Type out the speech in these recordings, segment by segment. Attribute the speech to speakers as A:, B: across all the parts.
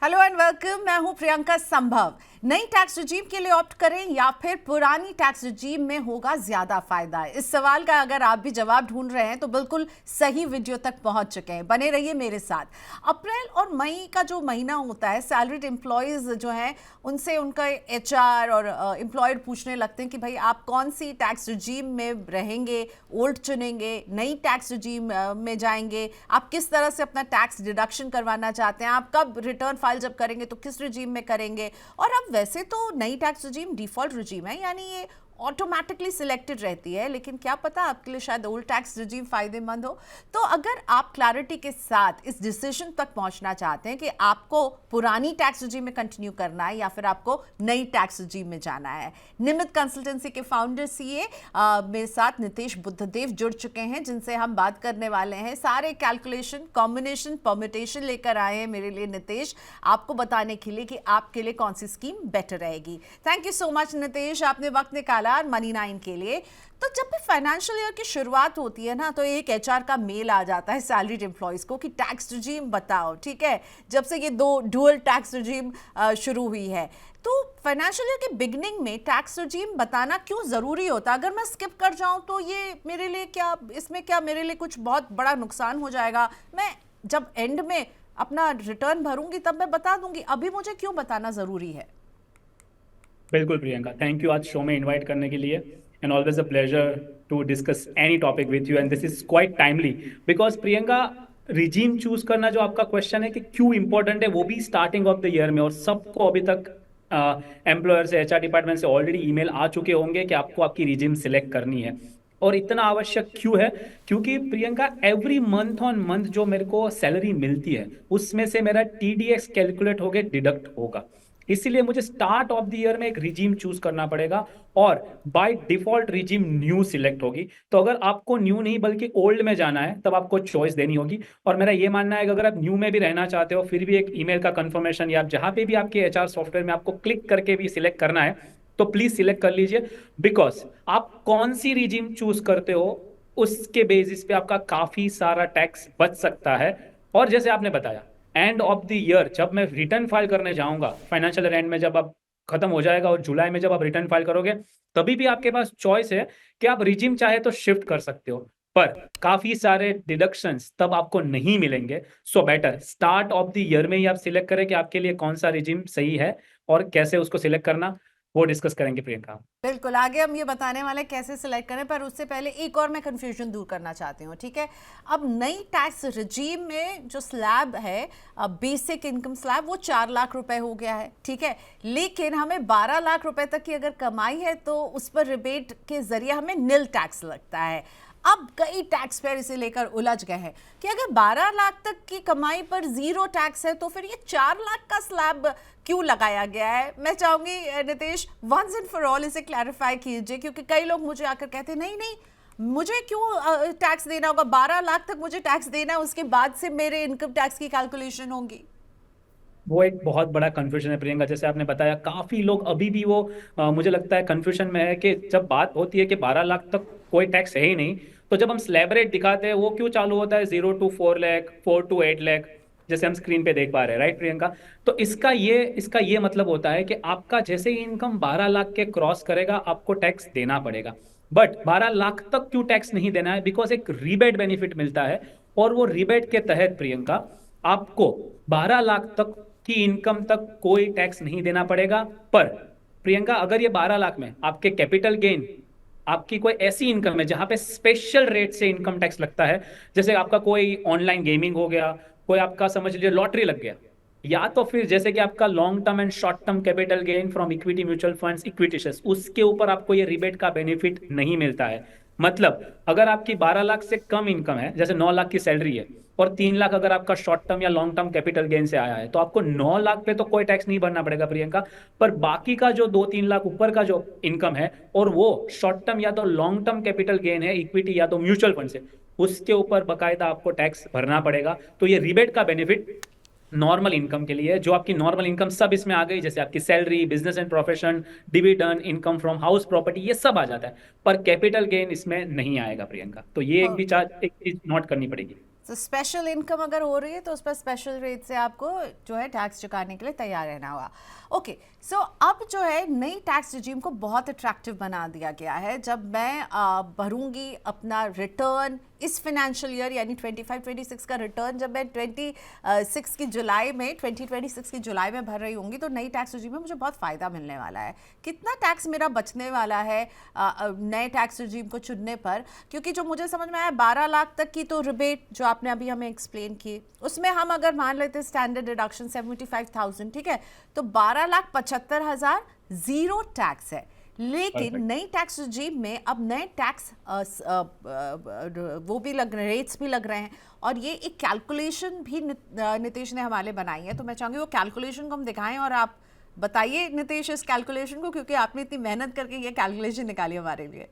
A: Hello and welcome. मैं हूं प्रियंका संभव। नई टैक्स रिजीम के लिए ऑप्ट करें या फिर पुरानी टैक्स रिजीम में होगा ज्यादा फायदा? इस सवाल का अगर आप भी जवाब ढूंढ रहे हैं तो बिल्कुल सही वीडियो तक पहुंच चुके हैं, बने रहिए मेरे साथ। अप्रैल और मई का जो महीना होता है, सैलरीड एम्प्लॉयज जो हैं उनसे उनका एचआर और एम्प्लॉयर पूछने लगते हैं कि भाई आप कौन सी टैक्स रिजीम में रहेंगे, ओल्ड चुनेंगे, नई टैक्स रिजीम में जाएंगे, आप किस तरह से अपना टैक्स डिडक्शन करवाना चाहते हैं, आप कब रिटर्न फाइल जब करेंगे तो किस रिजीम में करेंगे। और अब वैसे तो नई टैक्स रिजीम डिफॉल्ट रिजीम है, यानी ये ऑटोमेटिकली सिलेक्टेड रहती है, लेकिन क्या पता आपके लिए शायद ओल्ड टैक्स रिजीम फायदेमंद हो। तो अगर आप क्लैरिटी के साथ इस डिसीजन तक पहुंचना चाहते हैं कि आपको पुरानी टैक्स रिजीम में कंटिन्यू करना है या फिर आपको नई टैक्स रिजीम में जाना है, निमित कंसल्टेंसी के फाउंडर सीए मेरे साथ नितेश बुद्धदेव जुड़ चुके हैं, जिनसे हम बात करने वाले हैं। सारे कैलकुलेशन, कॉम्बिनेशन, परम्यूटेशन लेकर आए हैं मेरे लिए नितेश, आपको बताने के लिए कि आपके लिए कौन सी स्कीम बेटर रहेगी। Thank you so much Nitesh, आपने वक्त निकाला मनी 9 के लिए। तो जब भी फाइनेंशियल ईयर की शुरुआत होती है ना, तो एक एचआर का मेल आ जाता है सैलरीड एम्प्लॉयज को कि टैक्स रिजीम बताओ। ठीक है, जब से ये दो डुअल टैक्स रिजीम शुरू हुई है, तो फाइनेंशियल ईयर के बिगनिंग में टैक्स रिजीम बताना क्यों जरूरी होता है? अगर मैं स्किप कर जाऊं तो ये मेरे लिए क्या, इसमें क्या मेरे लिए कुछ बहुत बड़ा नुकसान हो जाएगा? मैं जब एंड में अपना रिटर्न भरूंगी तब मैं बता दूंगी, अभी मुझे क्यों बताना जरूरी है?
B: बिल्कुल प्रियंका, थैंक यू आज शो में इनवाइट करने के लिए and always a pleasure to discuss any topic with you and this is quite timely because Priyanka, regime choose करना जो आपका क्वेश्चन है कि क्यों इंपॉर्टेंट है, वो भी स्टार्टिंग ऑफ द ईयर में, और सबको अभी तक एम्प्लॉयर से, एचआर डिपार्टमेंट से ऑलरेडी ईमेल आ चुके होंगे कि आपको आपकी रिजीम सिलेक्ट करनी है। और इतना आवश्यक क्यों है? क्योंकि Priyanka, every month on month जो मेरे को सैलरी मिलती है उसमें से मेरा टीडीएस कैलकुलेट होके डिडक्ट होगा, इसीलिए मुझे स्टार्ट ऑफ द ईयर में एक रिजीम चूज करना पड़ेगा और by default regime new select होगी। तो अगर आपको न्यू नहीं बल्कि ओल्ड में जाना है तब आपको चॉइस देनी होगी। और मेरा ये मानना है कि अगर आप न्यू में भी रहना चाहते हो फिर भी एक ईमेल का कंफर्मेशन या आप जहां पे भी आपके एचआर सॉफ्टवेयर में आपको क्लिक करके भी सिलेक्ट करना है तो प्लीज सिलेक्ट कर लीजिए, बिकॉज आप कौन सी रिजीम चूज करते हो उसके बेसिस पे आपका काफी सारा टैक्स बच सकता है। और जैसे आपने बताया, एंड ऑफ द ईयर जब मैं रिटर्न फाइल करने जाऊंगा, फाइनेंशियल ईयर एंड में जब आप खत्म हो जाएगा और जुलाई में जब आप रिटर्न फाइल करोगे, तभी भी आपके पास चॉइस है कि आप रिजीम चाहे तो शिफ्ट कर सकते हो, पर काफी सारे डिडक्शंस तब आपको नहीं मिलेंगे। So better start of the year में ही आप सिलेक्ट करें कि आपके लिए कौन सा रिजीम सही है और कैसे उसको सिलेक्ट करना, वो डिस्कस करेंगे प्रियंका।
A: बिल्कुल, आगे हम ये बताने वाले कैसे सिलेक्ट करें, पर उससे पहले एक और मैं कंफ्यूजन दूर करना चाहती हूँ। ठीक है, अब नई टैक्स रिजीम में जो स्लैब है, बेसिक इनकम स्लैब, वो 4 लाख रुपए हो गया है। ठीक है, लेकिन हमें 12 लाख रुपए तक की अगर कमाई है तो उस पर रिबेट के जरिए हमें नील टैक्स लगता है। अब कई टैक्स पेयर इसे लेकर उलझ गए हैं कि अगर 12 लाख तक की कमाई पर जीरो टैक्स है तो फिर ये 4 लाख का स्लैब क्यों लगाया गया है? मैं चाहूंगी Nitesh once and for all इसे क्लैरिफाई कीजिए, क्योंकि कई लोग मुझे आकर कहते हैं नहीं नहीं, मुझे क्यों टैक्स देना होगा, 12 लाख तक मुझे टैक्स देना है, उसके बाद से मेरे इनकम टैक्स की कैलकुलेशन होगी।
B: वो एक बहुत बड़ा कंफ्यूजन है प्रियंका, जैसे आपने बताया काफी लोग अभी भी वो मुझे लगता है कंफ्यूजन में है कि जब बात होती है कि 12 लाख तक कोई टैक्स है ही नहीं, तो जब हम स्लैब रेट दिखाते हैं वो क्यों चालू होता है 0 to 4 लाख, 4 to 8 लाख, जैसे हम स्क्रीन पे देख पा रहे हैं, राइट प्रियंका? तो इसका ये मतलब होता है कि आपका जैसे ही इनकम 12 लाख के क्रॉस करेगा आपको टैक्स देना पड़ेगा। बट 12 लाख तक क्यों टैक्स नहीं देना है? बिकॉज एक रिबेट बेनिफिट मिलता है, और वो रिबेट के तहत प्रियंका आपको 12 लाख तक की इनकम तक कोई टैक्स नहीं देना पड़ेगा। पर प्रियंका, अगर ये 12 लाख में आपके कैपिटल गेन, आपकी कोई ऐसी इनकम है जहां पे स्पेशल रेट से इनकम टैक्स लगता है, जैसे आपका कोई ऑनलाइन गेमिंग हो गया, कोई आपका समझ लीजिए लॉटरी लग गया, या तो फिर जैसे कि आपका long term and short term capital gain from equity mutual funds, equity shares, उसके ऊपर आपको ये रिबेट का बेनिफिट नहीं मिलता है। मतलब अगर आपकी 12 लाख से कम इनकम है, जैसे 9 लाख की सैलरी है और 3 लाख अगर आपका शॉर्ट टर्म या लॉन्ग टर्म कैपिटल गेन से आया है, तो आपको 9 लाख पे तो कोई टैक्स नहीं भरना पड़ेगा प्रियंका। पर बाकी का जो 2-3 लाख ऊपर का जो इनकम है और वो शॉर्ट टर्म या तो लॉन्ग टर्म कैपिटल गेन है, इक्विटी या तो म्यूचुअल फंड से, उसके ऊपर बकायदा आपको टैक्स भरना पड़ेगा। तो ये रिबेट का बेनिफिट नॉर्मल इनकम के लिए है, जो आपकी नॉर्मल इनकम सब इसमें आ गई, जैसे आपकी salary, business and profession, dividend, income from house property, ये सब आ जाता है, पर कैपिटल गेन इसमें नहीं आएगा प्रियंका। तो ये एक भी चार्ज, एक चीज नोट करनी पड़ेगी।
A: तो स्पेशल इनकम अगर हो रही है तो उस पर स्पेशल रेट से आपको जो है टैक्स चुकाने के लिए तैयार रहना होगा। ओके, सो अब जो है नई टैक्स रिजीम को बहुत अट्रैक्टिव बना दिया गया है। जब मैं भरूंगी अपना रिटर्न इस फाइनेंशियल ईयर यानी 25-26 का रिटर्न जब मैं 2026 की जुलाई में भर रही होंगी तो नई टैक्स रिजीम में मुझे बहुत फ़ायदा मिलने वाला है। कितना टैक्स मेरा बचने वाला है नए टैक्स रिजीम को चुनने पर? क्योंकि जो मुझे समझ में आया 12 लाख तक की तो रिबेट जो आपने अभी हमें एक्सप्लेन की, उसमें हम अगर मान लेते स्टैंडर्ड डिडक्शन 75,000, ठीक है, तो 12,75,000 जीरो टैक्स है। लेकिन नई टैक्स रिजीम में अब नए टैक्स वो भी लग रहे हैं, रेट्स भी लग रहे हैं, और ये एक कैलकुलेशन भी नितेश ने हमारे बनाई है। तो मैं चाहूँगी वो कैलकुलेशन को हम दिखाएं और आप बताइए नितेश इस कैलकुलेशन को, क्योंकि आपने इतनी मेहनत करके ये कैलकुलेशन निकाली हमारे लिए।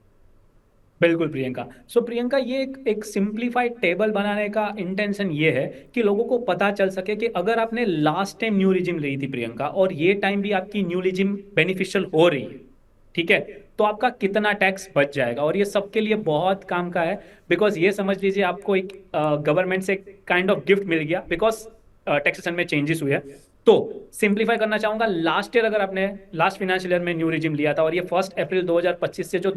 B: बिल्कुल प्रियंका। सो प्रियंका, ये एक सिंप्लीफाइड टेबल बनाने का इंटेंशन ये है कि लोगों को पता चल सके कि अगर आपने लास्ट टाइम न्यू रिजिम ली थी प्रियंका, और ये टाइम भी आपकी न्यू रिजिम बेनिफिशियल हो रही है, ठीक है, तो आपका कितना टैक्स बच जाएगा। और ये सबके लिए बहुत काम का है, बिकॉज ये समझ लीजिए आपको एक गवर्नमेंट से काइंड ऑफ गिफ्ट मिल गया, बिकॉज टैक्सेशन में चेंजेस हुए हैं। तो सिंप्लीफाई करना चाहूंगा, लास्ट ईयर अगर आपने लास्ट फाइनेंशियल ईयर में न्यू रिजिम लिया था और ये 1 अप्रैल 2025 से जो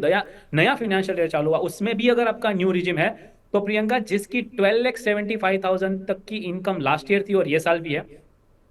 B: नया फाइनेंशियल ईयर चालू हुआ उसमें भी अगर आपका न्यू रिजिम है, तो प्रियंका जिसकी 12,75,000 तक की इनकम लास्ट ईयर थी और ये साल भी है,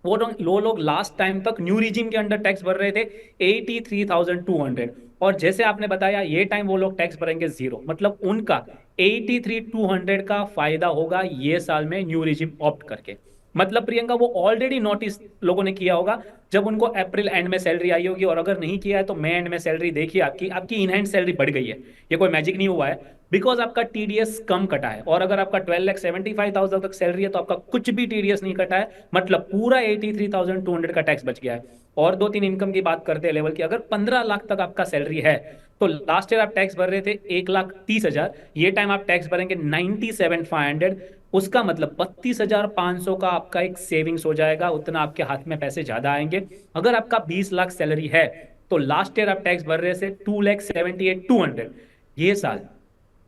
B: वो लोग लास्ट टाइम तक न्यू रिजिम के अंडर टैक्स भर रहे थे 83,200, और जैसे आपने बताया ये टाइम वो लोग टैक्स भरेंगे जीरो, मतलब उनका 83,200 का फायदा होगा ये साल में न्यू रिजिम ऑप्ट करके। मतलब प्रियंका वो ऑलरेडी नोटिस लोगों ने किया होगा जब उनको अप्रैल एंड में सैलरी आई होगी, और अगर नहीं किया है तो मई एंड में सैलरी देखिए आपकी इन हैंड सैलरी बढ़ गई है। ये कोई मैजिक नहीं हुआ है, बिकॉज आपका टीडीएस कम कटा है, और अगर आपका 12,75,000 तक सैलरी है तो आपका कुछ भी टीडीएस नहीं कटा है, मतलब पूरा 83,200 का टैक्स बच गया है। और 2-3 इनकम की बात करते हैं लेवल की, अगर 15 लाख तक आपका सैलरी है तो लास्ट ईयर आप टैक्स भर रहे थे 1,30,000, ये टाइम आप टैक्स भरेंगे 97,500, उसका मतलब 32,500 का आपका एक सेविंग्स हो जाएगा, उतना आपके हाथ में पैसे ज्यादा आएंगे। अगर आपका 20 लाख सैलरी है तो लास्ट ईयर आप टैक्स भर रहे थे 2,78,200, ये साल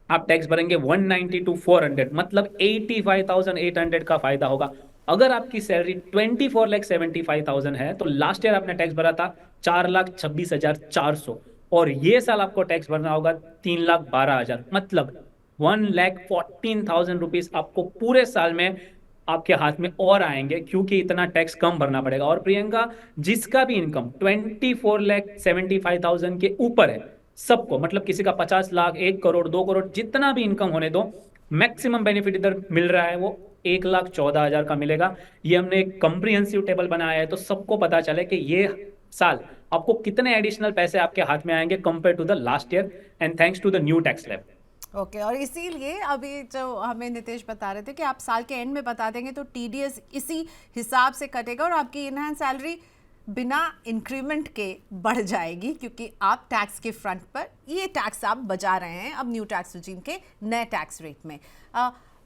B: आप टैक्स भरेंगे 192,400, मतलब 85,800 का फायदा होगा। अगर आपकी सैलरी 24,75,000 है तो लास्ट ईयर आपने टैक्स भरा था 4,26,400, और ये साल आपको टैक्स भरना होगा 3,12,000, मतलब 1,14,000 रुपीज आपको पूरे साल में आपके हाथ में और आएंगे, क्योंकि इतना टैक्स कम भरना पड़ेगा। और प्रियंका, जिसका भी इनकम 24,75,000 के ऊपर है सबको, मतलब किसी का 50 लाख, 1 करोड़, 2 करोड़, जितना भी इनकम होने दो, मैक्सिमम बेनिफिट इधर मिल रहा है वो 1,14,000 का मिलेगा। ये हमने एक कंप्रिहेंसिव टेबल बनाया है तो सबको पता चले कि ये साल आपको कितने एडिशनल पैसे आपके हाथ में आएंगे compare to the last year, and thanks to the new tax slab.
A: Okay, और इसीलिए अभी जो हमें नितेश बता रहे थे कि आप साल के एंड में बता देंगे तो टीडीएस इसी हिसाब से कटेगा और आपकी इन हैंड सैलरी बिना इंक्रीमेंट के बढ़ जाएगी, क्योंकि आप टैक्स के फ्रंट पर ये टैक्स आप बचा रहे हैं अब न्यू टैक्स रिजीम के नए टैक्स रेट में।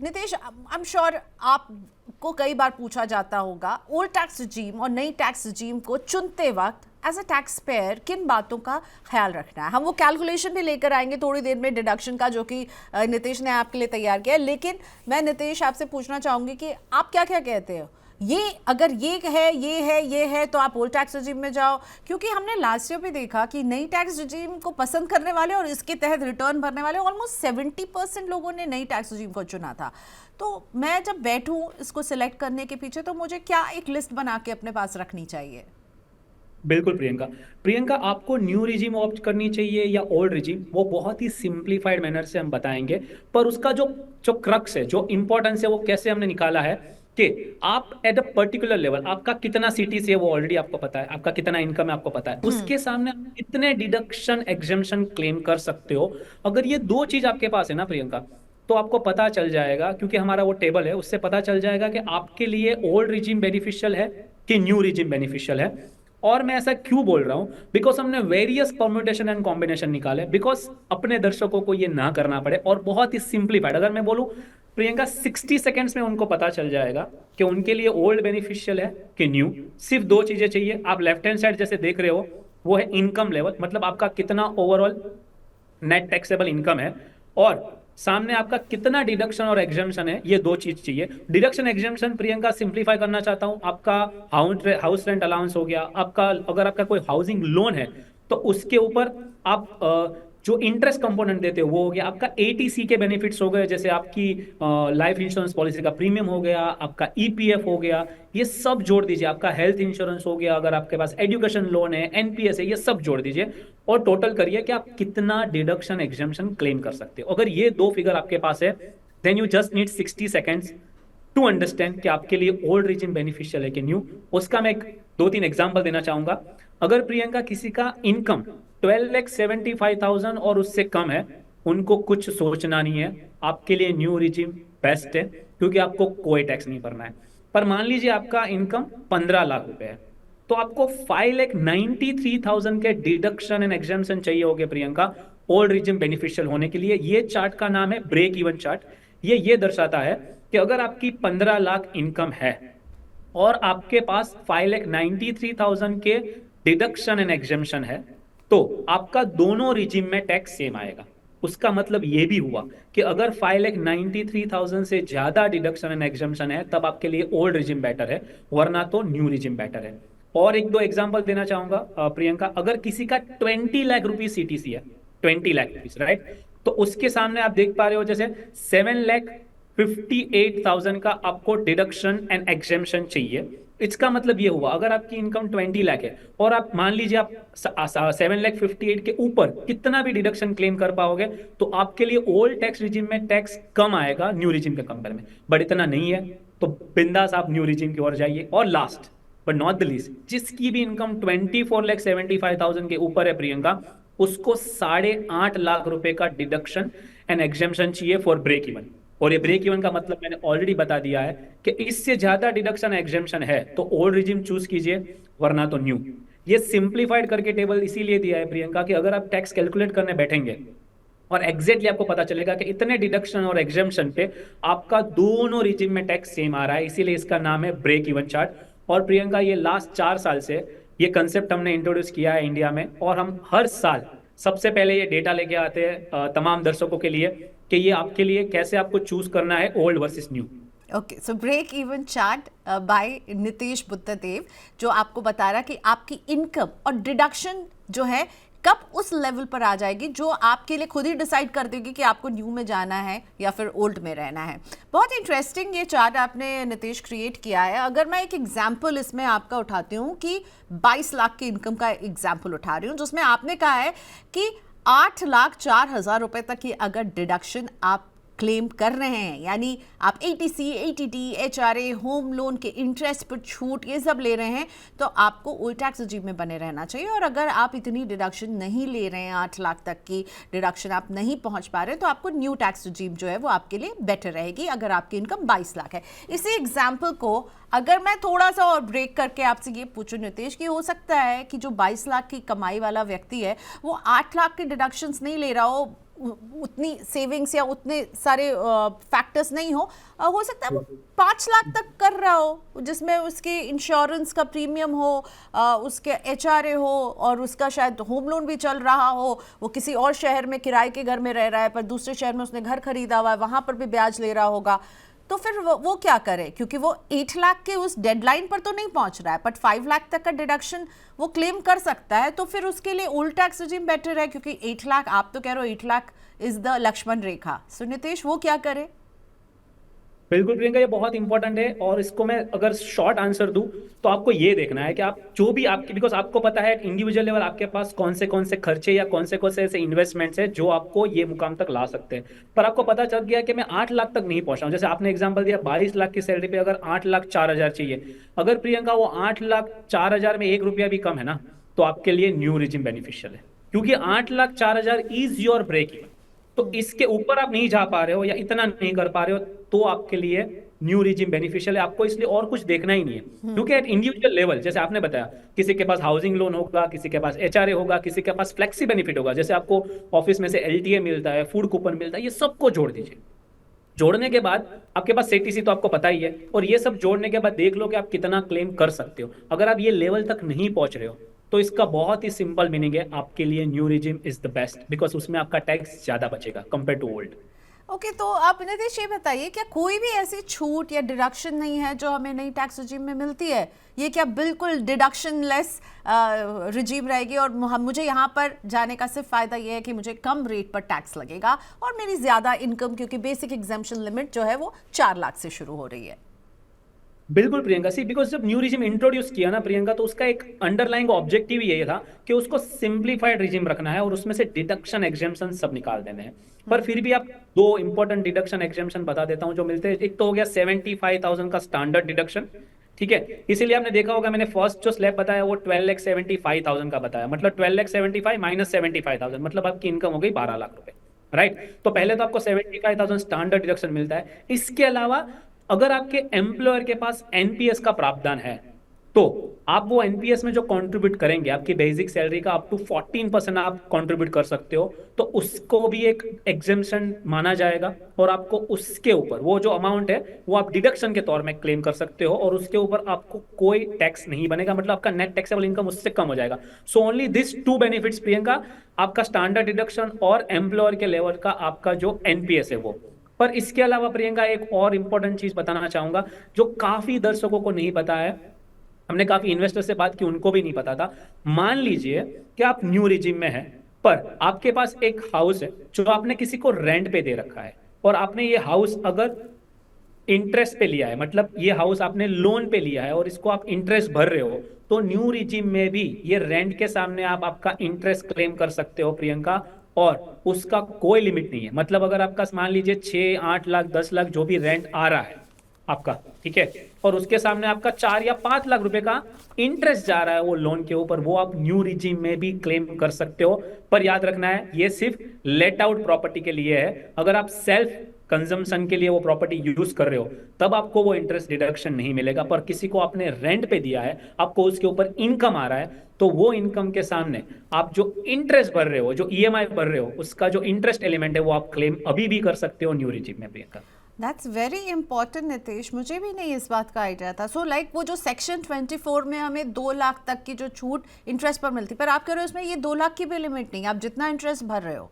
A: नितेश, आई एम श्योर आपको कई बार पूछा जाता होगा ओल्ड टैक्स रिजीम और नई टैक्स रिजीम को चुनते वक्त एज अ टैक्स पेयर किन बातों का ख्याल रखना है। हम वो कैलकुलेशन भी लेकर आएंगे थोड़ी देर में डिडक्शन का, जो कि नितेश ने आपके लिए तैयार किया है। लेकिन मैं नितेश आपसे पूछना चाहूँगी कि आप क्या क्या कहते हो, ये अगर ये है तो आप ओल्ड टैक्स रिजीम में जाओ, क्योंकि हमने लास्ट ईयर भी देखा कि नई टैक्स रिजीम को पसंद करने वाले और इसके तहत रिटर्न भरने वाले ऑलमोस्ट 70% लोगों ने नई टैक्स रिजीम को चुना था। तो मैं जब बैठूं इसको सिलेक्ट करने के पीछे तो मुझे क्या एक लिस्ट बना के अपने पास रखनी चाहिए?
B: बिल्कुल प्रियंका, आपको न्यू रिजीम ऑप्ट करनी चाहिए या ओल्ड रिजीम, वो बहुत ही सिंप्लीफाइड मैनर से हम बताएंगे, पर उसका जो जो क्रक्स है, जो इंपॉर्टेंस है, वो कैसे हमने निकाला है कि आप एट अ पर्टिकुलर लेवल, आपका कितना सीटीसी है वो ऑलरेडी आपको पता है, आपका कितना इनकम है आपको पता है, उसके सामने आप कितने डिडक्शन एग्जेम्पशन क्लेम कर सकते हो। अगर ये दो चीज आपके पास है ना प्रियंका, तो आपको पता चल जाएगा, क्योंकि हमारा वो टेबल है उससे पता चल जाएगा कि आपके लिए ओल्ड रिजीम बेनिफिशियल है कि न्यू रिजीम बेनिफिशियल है। और मैं ऐसा क्यों बोल रहा हूं, बिकॉज हमने वेरियस परम्यूटेशन एंड कॉम्बिनेशन निकाले, बिकॉज अपने दर्शकों को ये ना करना पड़े, और बहुत ही सिंप्लीफाइड, अगर मैं बोलूं प्रियंका 60 सेकेंड्स में उनको पता चल जाएगा कि उनके लिए ओल्ड बेनिफिशियल है कि न्यू। सिर्फ दो चीजें चाहिए, आप लेफ्ट हैंड साइड जैसे देख रहे हो वो है इनकम लेवल, मतलब आपका कितना ओवरऑल नेट टैक्सेबल इनकम है, और सामने आपका कितना डिडक्शन और एग्जाम्शन है, ये दो चीज चाहिए। डिडक्शन एग्जाम्शन प्रियंका सिंप्लीफाई करना चाहता हूं, आपका हाउस रेंट अलाउंस हो गया, आपका अगर आपका कोई हाउसिंग लोन है तो उसके ऊपर आप जो इंटरेस्ट कंपोनेंट देते हो वो हो गया, आपका एटीसी के बेनिफिट्स हो गए, जैसे आपकी लाइफ इंश्योरेंस पॉलिसी का प्रीमियम हो गया, आपका ईपीएफ हो गया, ये सब जोड़ दीजिए, आपका हेल्थ इंश्योरेंस हो गया, अगर आपके पास एजुकेशन लोन है, एनपीएस है, ये सब जोड़ दीजिए और टोटल करिए कि आप कितना डिडक्शन एग्जाम्शन क्लेम कर सकते हो। अगर ये दो फिगर आपके पास है, then you just need 60 seconds to understand कि आपके लिए ओल्ड रिजिम बेनिफिशियल है कि न्यू। उसका मैं दो तीन एग्जांपल देना चाहूंगा। अगर प्रियंका किसी का इनकम 12,75,000 और उससे कम है, उनको कुछ सोचना नहीं है, आपके लिए न्यू रिजिम बेस्ट है, क्योंकि आपको कोई टैक्स नहीं भरना है। पर मान लीजिए आपका इनकम 15 लाख रुपए है, तो आपको 5,93,000 के डिडक्शन एंड एग्जाम्शन चाहिए होगे प्रियंका, ओल्ड रिजिम बेनिफिशियल होने के लिए। ये चार्ट का नाम है ब्रेक इवन चार्ट। ये दर्शाता है कि अगर आपकी 15 लाख इनकम है और आपके पास 5,93,000 के डिडक्शन एंड एग्जाम्शन है, तो आपका दोनों रिजिम में टैक्स सेम आएगा। उसका मतलब ये भी हुआ कि अगर 5,93,000 से ज्यादा डिडक्शन एंड एग्जाम्शन है, तब आपके लिए ओल्ड रिजिम बेटर है, वरना तो न्यू रिजिम बेटर है। और एक दो एग्जांपल देना चाहूंगा प्रियंका। अगर किसी का 20 लाख रुपीज सीटीसी है, 20 लाख रुपीज, राइट, तो उसके सामने आप देख पा रहे हो जैसे 7,58,000 का आपको डिडक्शन एंड एग्जाम्शन चाहिए। इसका मतलब ये हुआ, अगर आपकी इनकम 20 लाख है और आप मान लीजिए आप 7,58,000 के ऊपर कितना भी डिडक्शन क्लेम कर पाओगे, तो आपके लिए ओल्ड टैक्स रिजिम में टैक्स कम आएगा न्यू रिजिम के कंपेयर में। बट इतना नहीं है तो बिंदास आप न्यू रिजिम की ओर जाइए। और last but not the least, जिसकी भी इनकम 24,75,000 के ऊपर है प्रियंका, उसको 8.5 लाख रुपए का डिडक्शन एंड एग्जाम्शन चाहिए फॉर ब्रेक इवन। और ये ब्रेक इवन का मतलब मैंने ऑलरेडी बता दिया है कि इससे ज्यादा डिडक्शन एग्जाम्शन है तो ओल्ड रिजिम चूज कीजिए, वरना तो न्यू। ये सिंप्लीफाइड करके टेबल इसीलिए दिया है प्रियंका कि अगर आप टैक्स कैलकुलेट करने बैठेंगे और एग्जैक्टली आपको पता चलेगा कि इतने डिडक्शन और एग्जाम्शन पे आपका दोनों रिजिम में टैक्स सेम आ रहा है, इसीलिए इसका नाम है ब्रेक इवन चार्ट। और प्रियंका ये लास्ट 4 साल से ये कंसेप्ट हमने इंट्रोड्यूस किया है इंडिया में, और हम हर साल सबसे पहले ये डेटा लेके आते हैं तमाम दर्शकों के लिए कि ये आपके लिए कैसे आपको चूज करना है old versus new.
A: Okay, so break even chart by Nitesh Buddhadev, जो आपको बता रहा है कि आपकी इनकम और डिडक्शन जो है कब उस लेवल पर आ जाएगी जो आपके लिए खुद ही डिसाइड कर देगी कि आपको न्यू में जाना है या फिर ओल्ड में रहना है। बहुत इंटरेस्टिंग ये चार्ट आपने नितेश क्रिएट किया है। अगर मैं एक एग्जांपल इसमें आपका उठाती हूँ कि 22 लाख की इनकम का एग्जांपल उठा रही हूँ, जिसमें आपने कहा है कि 8,04,000 रुपए तक की अगर डिडक्शन आप क्लेम कर रहे हैं, यानी आप ATC, ATT, HRA, home loan के इंटरेस्ट पर छूट ये सब ले रहे हैं, तो आपको ओल्ड टैक्स रिजीम में बने रहना चाहिए। और अगर आप इतनी डिडक्शन नहीं ले रहे हैं, 8 लाख तक की डिडक्शन आप नहीं पहुंच पा रहे हैं, तो आपको न्यू टैक्स रिजीम जो है वो आपके लिए बेटर रहेगी अगर आपकी इनकम 22 लाख है। इसी एग्जाम्पल को अगर मैं थोड़ा सा और ब्रेक करके आपसे ये पूछूं नितेश, कि हो सकता है कि जो 22 लाख की कमाई वाला व्यक्ति है वो 8 लाख के डिडक्शंस नहीं ले रहा हो, उतनी सेविंग्स या उतने सारे फैक्टर्स नहीं हो सकता है वो 5 लाख तक कर रहा हो, जिसमें उसके इंश्योरेंस का प्रीमियम हो, उसके एचआरए हो, और उसका शायद होम लोन भी चल रहा हो, वो किसी और शहर में किराए के घर में रह रहा है पर दूसरे शहर में उसने घर खरीदा हुआ है, वहां पर भी ब्याज ले रहा होगा। तो फिर वो क्या करे, क्योंकि वो 8 लाख के उस डेडलाइन पर तो नहीं पहुंच रहा है, बट 5 लाख तक का डिडक्शन वो क्लेम कर सकता है। तो फिर उसके लिए ओल्ड टैक्स रिजीम बेटर है, क्योंकि 8 लाख आप तो कह रहे हो 8 लाख इज द लक्ष्मण रेखा। सो नितेश वो क्या करे?
B: बिल्कुल प्रियंका, ये बहुत इंपॉर्टेंट है, और इसको मैं अगर शॉर्ट आंसर दूं तो आपको ये देखना है कि आप जो भी आपके, बिकॉज आपको पता है इंडिविजुअल लेवल आपके पास कौन से खर्चे या कौन से ऐसे इन्वेस्टमेंट्स है जो आपको ये मुकाम तक ला सकते हैं। पर आपको पता चल गया कि मैं 8 लाख तक नहीं पहुंचा हूं। जैसे आपने एग्जांपल दिया 22 लाख की सैलरी पे अगर 8,04,000 चाहिए, अगर प्रियंका वो 8,04,000 में 1 रुपया भी कम है ना, तो आपके लिए न्यू रिजिम बेनिफिशियल है, क्योंकि 8,04,000 इज योर ब्रेक इवन। तो इसके ऊपर आप नहीं जा पा रहे हो या इतना नहीं कर पा रहे हो, तो आपके लिए न्यू रिजिम बेनिफिशियल है। आपको इसलिए और कुछ देखना ही नहीं है, क्योंकि एट इंडिविजुअल लेवल, जैसे आपने बताया, किसी के पास हाउसिंग लोन होगा, किसी के पास एचआरए होगा, किसी के पास फ्लेक्सी बेनिफिट होगा, जैसे आपको ऑफिस में से एलटीए मिलता है, फूड कूपन मिलता है, ये सबको जोड़ दीजिए। जोड़ने के बाद आपके पास सीटीसी तो आपको पता ही है, और ये सब जोड़ने के बाद देख लो कि आप कितना क्लेम कर सकते हो। अगर आप ये लेवल तक नहीं पहुंच रहे हो, तो इसका बहुत ही सिंपल मीनिंग है, आपके लिए new regime is the best, because उसमें आपका टैक्स ज्यादा बचेगा कंपेयर टू ओल्ड।
A: ओके, तो आप नितेश ये बताइए, क्या कोई भी ऐसी छूट या डिडक्शन नहीं है जो हमें नई टैक्स रिजीम में मिलती है? ये क्या बिल्कुल डिडक्शन लेस रिजीम रहेगी और मुझे यहाँ पर जाने का सिर्फ फायदा ये है कि मुझे कम रेट पर टैक्स लगेगा और मेरी ज्यादा इनकम, क्योंकि बेसिक एग्जाम्पशन लिमिट जो है वो 4 लाख से शुरू हो रही है?
B: बिल्कुल प्रियंका, सी बिकॉज जब न्यू रिजिम इंट्रोड्यूस किया ना प्रियंका, तो उसका एक अंडरलाइंग ऑब्जेक्टिव ये था कि उसको सिंप्लीफाइड रिजिम रखना है और उसमें से डिडक्शन एग्जेम्पशन सब निकाल देने हैं। पर फिर भी आप दो इंपॉर्टेंट डिडक्शन एग्जेम्पशन बता देता हूं जो मिलते हैं। एक तो हो गया 75,000 का स्टैंडर्ड डिडक्शन, ठीक है। इसीलिए आपने देखा होगा मैंने फर्स्ट जो स्लैब बताया वो 12,75,000 का बताया, मतलब 12,75,000 माइनस 75,000, मतलब आपकी इनकम हो गई 12 लाख रुपए, राइट। तो पहले तो आपको 75,000 स्टैंडर्ड डिडक्शन मिलता है। इसके अलावा अगर आपके एम्प्लॉयर के पास एनपीएस का प्रावधान है तो आप वो एनपीएस में जो कंट्रीब्यूट करेंगे, आपकी बेसिक सैलरी का अप टू 14% आप कंट्रीब्यूट कर सकते हो, तो उसको भी एक एग्जेम्पशन माना जाएगा और आपको उसके ऊपर वो जो अमाउंट है वो आप डिडक्शन के तौर में क्लेम कर सकते हो और उसके ऊपर आपको कोई टैक्स नहीं बनेगा, मतलब आपका नेट टैक्सेबल इनकम उससे कम हो जाएगा। So only this two benefits Priyanka, आपका स्टैंडर्ड डिडक्शन और एम्प्लॉयर के लेवल का आपका जो एनपीएस है वो। पर इसके अलावा प्रियंका एक और इंपॉर्टेंट चीज बताना चाहूंगा जो काफी दर्शकों को नहीं पता है, हमने काफी इन्वेस्टर से बात की, उनको भी नहीं पता था। मान लीजिए कि आप न्यू रिजिम में हैं, पर आपके पास एक हाउस है जो आपने किसी को रेंट पे दे रखा है और आपने ये हाउस अगर इंटरेस्ट पे लिया है, मतलब ये हाउस आपने लोन पे लिया है और इसको आप इंटरेस्ट भर रहे हो, तो न्यू रिजिम में भी ये रेंट के सामने आप आपका इंटरेस्ट क्लेम कर सकते हो प्रियंका, और उसका कोई लिमिट नहीं है। मतलब अगर आपका मान लीजिए 6-8 लाख 10 लाख जो भी रेंट आ रहा है आपका, ठीक है, और उसके सामने आपका 4 या 5 लाख रुपए का इंटरेस्ट जा रहा है वो लोन के ऊपर, वो आप न्यू रिजीम में भी क्लेम कर सकते हो। पर याद रखना है ये सिर्फ लेट आउट प्रॉपर्टी के लिए है। अगर आप सेल्फ कंजम्पशन के लिए वो प्रॉपर्टी यूज कर रहे हो तब आपको वो इंटरेस्ट डिडक्शन नहीं मिलेगा। पर किसी को आपने रेंट पे दिया है, आपको उसके ऊपर इनकम आ रहा है, तो वो इनकम के सामने आप जो इंटरेस्ट भर रहे हो, जो ईएमआई भर रहे हो, उसका जो इंटरेस्ट एलिमेंट है वो आप क्लेम अभी भी कर सकते हो न्यू रिजीम में Priyanka.
A: That's very important Nitesh, मुझे भी नहीं इस बात का आइडिया था। सो लाइक वो जो सेक्शन 24 में हमें 2 लाख तक की जो छूट इंटरेस्ट पर मिलती, पर आप कह रहे हो इसमें ये 2 लाख की भी लिमिट नहीं, आप जितना इंटरेस्ट भर रहे हो।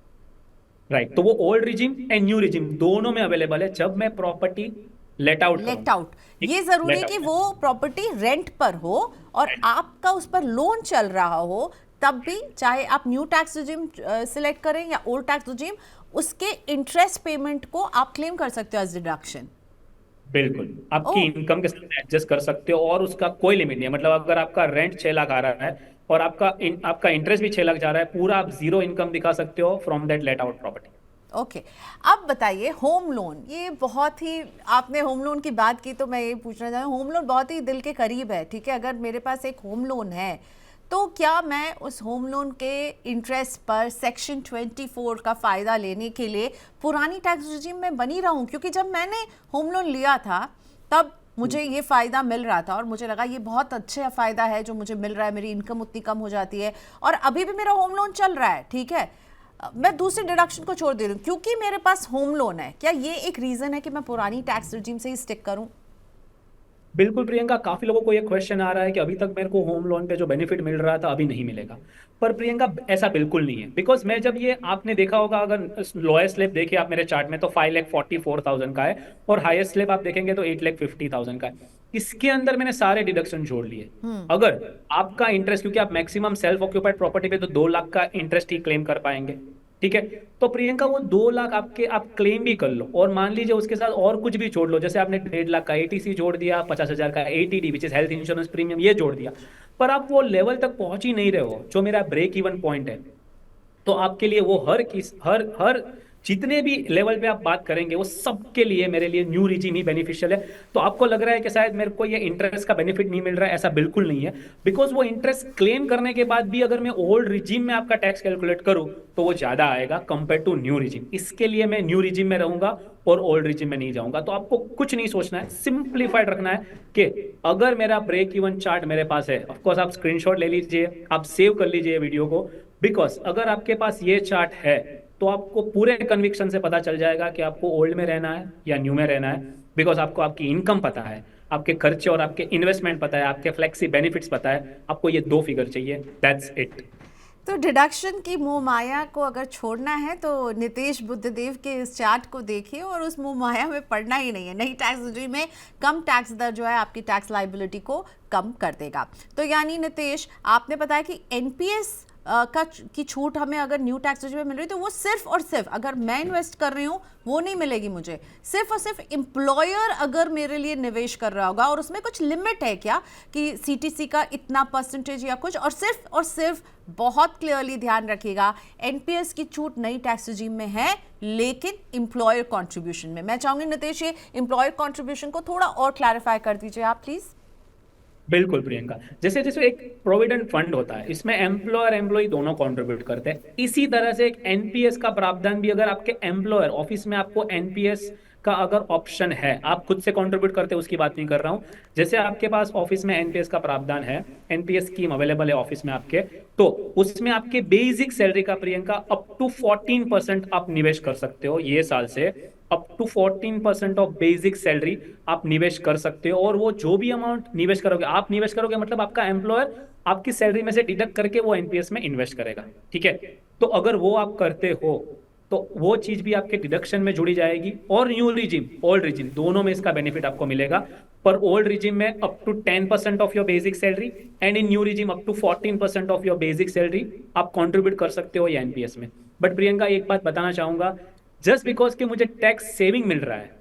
B: राइट, तो वो old regime and new regime दोनों में अवेलेबल है जब मैं property let out
A: let out, ये जरूरी है कि वो प्रॉपर्टी रेंट पर हो और आपका उस पर लोन चल रहा हो, तब भी चाहे आप न्यू टैक्स रिजिम सिलेक्ट करें या ओल्ड टैक्स रिजिम, उसके इंटरेस्ट पेमेंट को आप क्लेम कर सकते हो एज डिडक्शन।
B: बिल्कुल आपकी इनकम के साथ एडजस्ट कर सकते हो और उसका कोई लिमिट नहीं है। मतलब अगर आपका रेंट 6 लाख आ रहा है और आपका इंटरेस्ट भी 6 लाख जा रहा है, पूरा आप जीरो इनकम दिखा सकते हो from that let out property.
A: Okay, अब बताइए होम लोन, ये बहुत ही, आपने होम लोन की बात की तो मैं ये पूछना चाहूँ, होम लोन बहुत ही दिल के करीब है, ठीक है। अगर मेरे पास एक होम लोन है तो क्या मैं उस होम लोन के इंटरेस्ट पर सेक्शन 24 का फ़ायदा लेने के लिए पुरानी टैक्स रिजीम में बनी रहूं? क्योंकि जब मैंने होम लोन लिया था तब मुझे ये फ़ायदा मिल रहा था और मुझे लगा ये बहुत अच्छा फ़ायदा है जो मुझे मिल रहा है, मेरी इनकम उतनी कम हो जाती है और अभी भी मेरा होम लोन चल रहा है, ठीक है। मैं दूसरे डिडक्शन को छोड़ दे रही हूँ क्योंकि मेरे पास होम लोन है। क्या ये एक रीज़न है कि मैं पुरानी टैक्स रिजीम से ही स्टिक करूँ?
B: बिल्कुल प्रियंका, काफी लोगों को ये क्वेश्चन आ रहा है कि अभी तक मेरे को होम लोन पे जो बेनिफिट मिल रहा था अभी नहीं मिलेगा। पर प्रियंका ऐसा बिल्कुल नहीं है, बिकॉज मैं जब ये आपने देखा होगा, अगर लोएस्ट स्लैब देखिए आप मेरे चार्ट में तो 5,44,000 का है और हाईएस्ट स्लैब आप देखेंगे तो 8,50,000 का है। इसके अंदर मैंने सारे डिडक्शन जोड़ लिए। अगर आपका इंटरेस्ट, क्योंकि आप मैक्सिमम सेल्फ ऑक्यूपाइड प्रॉपर्टी पे तो 2 लाख का इंटरेस्ट ही क्लेम कर पाएंगे, ठीक है। तो प्रियंका वो 2 लाख आपके आप क्लेम भी कर लो और मान लीजिए उसके साथ और कुछ भी जोड़ लो, जैसे आपने 1.5 लाख का एटीसी जोड़ दिया, 50,000 का ATD which is health insurance premium ये जोड़ दिया, पर आप वो लेवल तक पहुंच ही नहीं रहे हो जो मेरा ब्रेक इवन पॉइंट है। तो आपके लिए वो हर जितने भी लेवल पे आप बात करेंगे वो सबके लिए मेरे लिए न्यू रिजीम ही बेनिफिशियल है। तो आपको लग रहा है कि शायद मेरे को ये इंटरेस्ट का बेनिफिट नहीं मिल रहा है, ऐसा बिल्कुल नहीं है। बिकॉज वो इंटरेस्ट क्लेम करने के बाद भी अगर मैं ओल्ड रिजीम में आपका टैक्स कैलकुलेट करूं तो वो ज्यादा आएगा कंपेयर टू न्यू रिजीम। इसके लिए मैं न्यू रिजीम में रहूंगा और ओल्ड रिजीम में नहीं जाऊंगा। तो आपको कुछ नहीं सोचना है, सिंप्लीफाइड रखना है कि अगर मेरा ब्रेक इवन चार्ट मेरे पास है, ऑफकोर्स आप स्क्रीनशॉट ले लीजिए, आप सेव कर लीजिए वीडियो को, बिकॉज अगर आपके पास ये चार्ट है तो आपको पूरे कन्विक्शन से पता चल जाएगा कि आपको ओल्ड में रहना है या न्यू में रहना है। बिकॉज आपको आपकी इनकम पता है, आपके खर्चे और आपके इन्वेस्टमेंट पता है, आपके फ्लेक्सी बेनिफिट्स पता है, आपको ये 2 फिगर चाहिए, दैट्स इट।
A: तो डिडक्शन की मोह माया को अगर छोड़ना है तो नितेश बुद्धदेव के इस चार्ट को देखिए और उस मोह माया में पड़ना ही नहीं है। नई टैक्स regime में कम टैक्स दर जो है आपकी टैक्स लाइबिलिटी को कम कर देगा। तो यानी नितेश, आपने बताया कि एनपीएस की छूट हमें अगर न्यू टैक्स regime में मिल रही है तो वो सिर्फ और सिर्फ अगर मैं इन्वेस्ट कर रही हूँ वो नहीं मिलेगी मुझे, सिर्फ और सिर्फ एम्प्लॉयर अगर मेरे लिए निवेश कर रहा होगा। और उसमें कुछ लिमिट है क्या कि सीटीसी का इतना परसेंटेज या कुछ, और सिर्फ बहुत क्लियरली ध्यान रखिएगा, एनपीएस की छूट नई टैक्स regime में है लेकिन एम्प्लॉयर कॉन्ट्रीब्यूशन में। मैं चाहूंगी नितेश ये एम्प्लॉयर कॉन्ट्रीब्यूशन को थोड़ा और क्लैरिफाई कर दीजिए आप प्लीज।
B: बिल्कुल प्रियंका, जैसे जैसे एक प्रोविडेंट फंड होता है, इसमें एम्प्लॉयर एम्प्लॉय दोनों कंट्रीब्यूट करते हैं। इसी तरह से एक एनपीएस का प्रावधान भी, अगर आपके एम्प्लॉयर ऑफिस में आपको एनपीएस का अगर ऑप्शन है, आप खुद से कंट्रीब्यूट करते हैं उसकी बात नहीं कर रहा हूं, जैसे आपके पास ऑफिस में एनपीएस का प्रावधान है, एनपीएस स्कीम अवेलेबल है ऑफिस में आपके, तो उसमें आपके बेसिक सैलरी का प्रियंका अप टू 14% आप निवेश कर सकते हो। ये साल से up to 14% of basic salary आप निवेश कर सकते हो। और वो जो भी अमाउंट निवेश करोगे, आप निवेश करोगे मतलब आपका एम्प्लॉयर आपकी सैलरी में से डिडक्ट करके वो एनपीएस में इन्वेस्ट करेगा, ठीक है। तो अगर वो आप करते हो तो वो चीज भी आपके डिडक्शन में जुड़ी जाएगी। और न्यू रिजिम, ओल्ड रिजिम, दोनों में इसका बेनिफिट आपको मिलेगा। पर ओल्ड रिजिम में up to 10% of your basic salary and in new regime up to 14% of your basic salary आप कंट्रीब्यूट कर सकते हो ये एनपीएस में। बट प्रियंका, एक बात बताना चाहूंगा, जस्ट बिकॉज कि मुझे टैक्स सेविंग मिल रहा है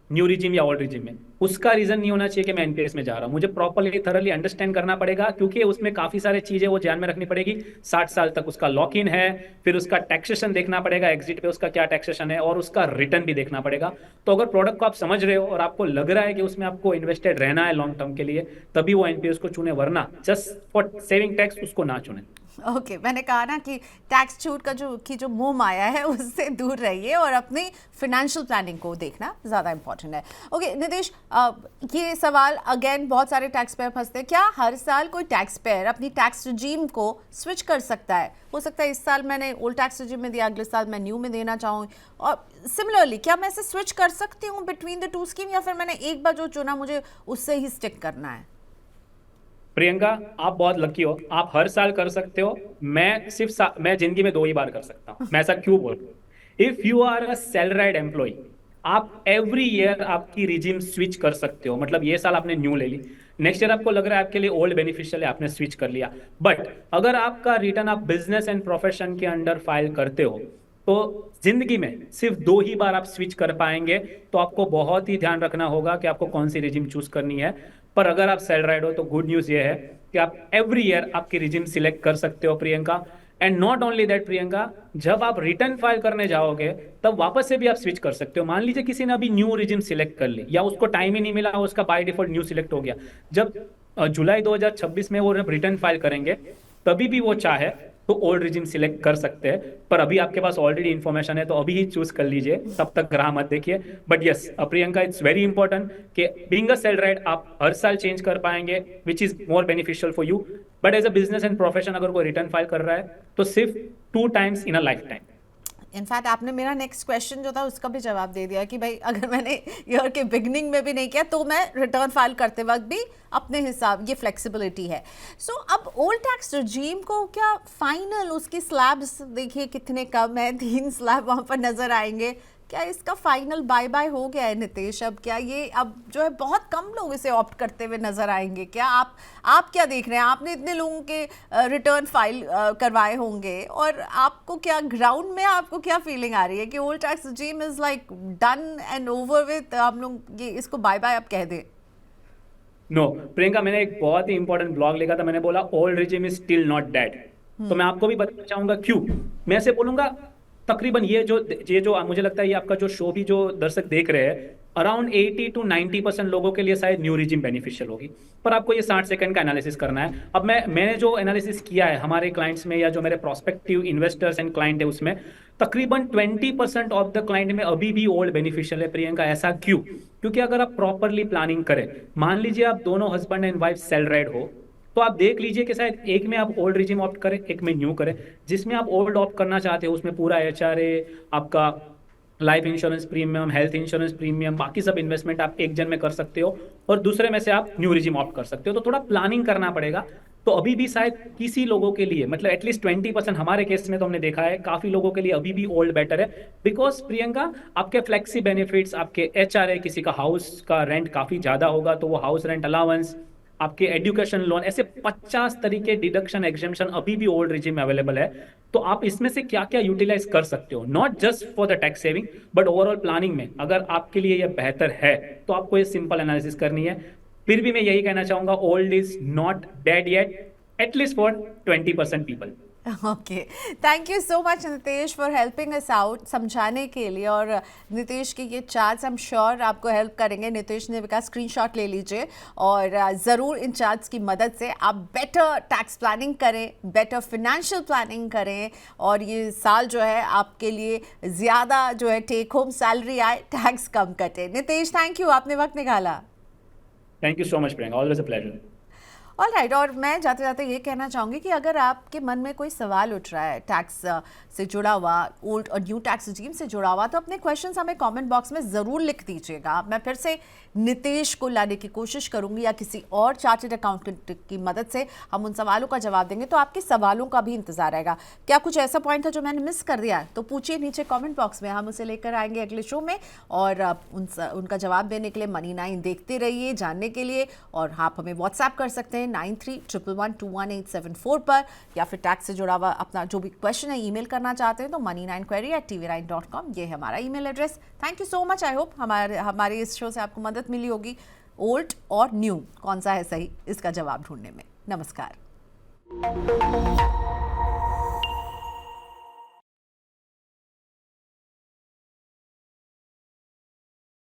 B: न्यू रिजिम या ओल्ड रिजिम में, उसका रीजन नहीं होना चाहिए कि मैं एनपीएस में जा रहा हूं। मुझे प्रॉपर्ली थरली अंडरस्टैंड करना पड़ेगा, क्योंकि उसमें काफी सारे चीजें वो ध्यान में रखनी पड़ेगी। 60 साल तक उसका लॉक इन है, फिर उसका टैक्सेशन देखना पड़ेगा, एग्जिट पे उसका क्या टैक्सेशन है, और उसका रिटर्न भी देखना पड़ेगा। तो अगर प्रोडक्ट को आप समझ रहे हो और आपको लग रहा है कि उसमें आपको इन्वेस्टेड रहना है लॉन्ग टर्म के लिए, तभी वो एनपीएस को चुने, वरना जस्ट फॉर सेविंग टैक्स उसको ना चुने।
A: ओके, मैंने कहा ना कि टैक्स छूट का जो मोह माया है उससे दूर रहिए और अपनी फिनेंशियल प्लानिंग को देखना ज़्यादा इंपॉर्टेंट है। ओके नितेश, ये सवाल अगेन बहुत सारे टैक्स पेयर फंसते हैं, क्या हर साल कोई टैक्स पेयर अपनी टैक्स regime को स्विच कर सकता है? हो सकता है इस साल मैंने ओल्ड टैक्स regime में दिया, अगले साल मैं न्यू में देना चाहूँ, और सिमिलरली क्या मैं इसे स्विच कर सकती हूँ बिटवीन द टू स्कीम, या फिर मैंने एक बार जो चुना मुझे उससे ही स्टिक करना है?
B: प्रियंका, आप बहुत लकी हो, आप हर साल कर सकते हो। मैं जिंदगी में 2 ही बार कर सकता हूँ। मैं ऐसा क्यों बोल रहा हूँ? If you are a salaried employee, आप एवरी ईयर आपकी रिजिम स्विच कर सकते हो। मतलब ये साल आपने न्यू ले ली, नेक्स्ट ईयर आपको लग रहा है आपके लिए ओल्ड बेनिफिशियल है, आपने स्विच कर लिया। बट अगर आपका रिटर्न आप बिजनेस एंड प्रोफेशन के अंडर फाइल करते हो तो जिंदगी में सिर्फ 2 ही बार आप स्विच कर पाएंगे। तो आपको बहुत ही ध्यान रखना होगा कि आपको कौन सी रिजिम चूज करनी है। पर अगर आप सैलराइड हो तो गुड न्यूज ये है कि आप एवरी ईयर आपकी रिजिम सिलेक्ट कर सकते हो Priyanka. And not only that Priyanka, जब आप रिटर्न फाइल करने जाओगे तब वापस से भी आप स्विच कर सकते हो। मान लीजिए किसी ने अभी न्यू रिजिम सिलेक्ट कर ली, या उसको टाइम ही नहीं मिला, उसका बाय डिफॉल्ट न्यू सिलेक्ट हो गया, जब जुलाई 2026 में वो रिटर्न फाइल करेंगे तभी भी वो चाहे तो ओल्ड रिजिम सिलेक्ट कर सकते हैं। पर अभी आपके पास ऑलरेडी इंफॉर्मेशन है तो अभी ही चूज कर लीजिए, तब तक राह मत देखिए। But yes Priyanka, it's very important कि बीइंग अ सैलराइड आप हर साल चेंज कर पाएंगे, which is more beneficial for you. But as a business and profession अगर कोई रिटर्न फाइल कर रहा है तो सिर्फ 2 times in a life time.
A: In fact आपने मेरा नेक्स्ट क्वेश्चन जो था उसका भी जवाब दे दिया कि भाई अगर मैंने ईयर के बिगनिंग में भी नहीं किया तो मैं रिटर्न फाइल करते वक्त भी अपने हिसाब, ये फ्लेक्सिबिलिटी है। सो अब ओल्ड टैक्स regime को क्या फाइनल उसकी स्लैब्स देखिए कितने कम है, 3 स्लैब वहाँ पर नज़र आएंगे, क्या इसका फाइनल बाय बाय हो गया है नितेश? अब क्या ये अब जो है बहुत कम लोग इसे ऑप्ट करते हुए नजर आएंगे क्या? आप क्या देख रहे हैं? आपने इतने लोगों के रिटर्न फाइल करवाए होंगे, और आपको क्या ग्राउंड में आपको क्या फीलिंग आ रही है कि old tax regime is like done and over with, हम लोग ये इसको बाय बाय अब कह दें?
B: नो प्रियंका, मैंने एक बहुत ही इंपॉर्टेंट ब्लॉग लिखा था, मैंने बोला old regime is still not dead. तो मैं आपको भी बताना चाहूंगा क्यों। मैं ऐसे बोलूंगा, तकरीबन ये जो मुझे लगता है ये आपका जो शो भी जो दर्शक देख रहे हैं, अराउंड 80 to 90% लोगों के लिए शायद न्यू रिजिम बेनिफिशियल होगी। पर आपको ये 60 सेकंड का एनालिसिस करना है। अब मैंने जो एनालिसिस किया है हमारे क्लाइंट्स में, या जो मेरे प्रोस्पेक्टिव इन्वेस्टर्स एंड क्लाइंट है उसमें, तकरीबन 20% ऑफ द क्लाइंट में अभी भी ओल्ड बेनिफिशियल है प्रियंका। ऐसा क्यों? क्योंकि अगर आप प्रॉपरली प्लानिंग करें, मान लीजिए आप दोनों हस्बैंड एंड वाइफ सैलराइड हो, तो आप देख लीजिए कि शायद एक में आप ओल्ड रिजिम ऑप्ट करें, एक में न्यू करें। जिसमें आप ओल्ड ऑप्ट करना चाहते हो उसमें पूरा एचआरए, आपका life insurance premium, health insurance premium, बाकी सब इन्वेस्टमेंट आप एक जन में कर सकते हो, और दूसरे में से आप न्यू रिजिम ऑप्ट कर सकते हो। तो थोड़ा प्लानिंग करना पड़ेगा। तो अभी भी शायद किसी लोगों के लिए, मतलब एटलीस्ट 20% हमारे केस में तो हमने देखा है, काफी लोगों के लिए अभी भी ओल्ड बेटर है। बिकॉज प्रियंका, आपके फ्लेक्सी बेनिफिट्स, आपके HRA, किसी का हाउस का रेंट काफी ज्यादा होगा तो वो हाउस रेंट अलाउंस, आपके एजुकेशन लोन, ऐसे 50 तरीके डिडक्शन एग्जेम्पशन अभी भी ओल्ड रिजीम में अवेलेबल है। तो आप इसमें से क्या क्या यूटिलाइज कर सकते हो, not just for the tax saving but overall planning में। अगर आपके लिए यह बेहतर है तो आपको ये सिंपल एनालिसिस करनी है। फिर भी मैं यही कहना चाहूंगा, old is not dead yet, at least for 20% people.
A: Okay, thank you so much Nitesh for helping us out, समझाने के लिए। और नितेश के ये चार्ट्स आई एम श्योर आपको हेल्प करेंगे। नितेश ने का स्क्रीनशॉट ले लीजिए और ज़रूर इन चार्ट्स की मदद से आप बेटर टैक्स प्लानिंग करें, बेटर फिनेंशियल प्लानिंग करें, और ये साल जो है आपके लिए ज़्यादा जो है टेक होम सैलरी आए, टैक्स कम कटे। नितेश, थैंक यू, आपने वक्त निकाला।
B: Thank you so much Priyanka, always a pleasure.
A: Alright, और मैं जाते जाते ये कहना चाहूँगी कि अगर आपके मन में कोई सवाल उठ रहा है टैक्स से जुड़ा हुआ, ओल्ड और न्यू टैक्स रिजीम से जुड़ा हुआ, तो अपने क्वेश्चंस हमें कमेंट बॉक्स में ज़रूर लिख दीजिएगा। मैं फिर से नितेश को लाने की कोशिश करूँगी या किसी और चार्टर्ड अकाउंटेंट की मदद से हम उन सवालों का जवाब देंगे। तो आपके सवालों का भी इंतज़ार रहेगा। क्या कुछ ऐसा पॉइंट है जो मैंने मिस कर दिया है तो पूछिए नीचे कमेंट बॉक्स में, हम उसे लेकर आएंगे अगले शो में। और उनका जवाब देने के लिए Money9 देखते रहिए जानने के लिए। और आप हमें व्हाट्सएप कर सकते हैं 9311211874 पर, या फिर टैक्स से जुड़ा हुआ अपना जो भी क्वेश्चन है ईमेल करना चाहते हैं तो money9query@tvnine.com, ये है हमारा email address. Thank you so much. I hope हमारे इस शो से आपको मदद मिली होगी ओल्ड और न्यू कौन सा है सही, इसका जवाब ढूंढने में। नमस्कार।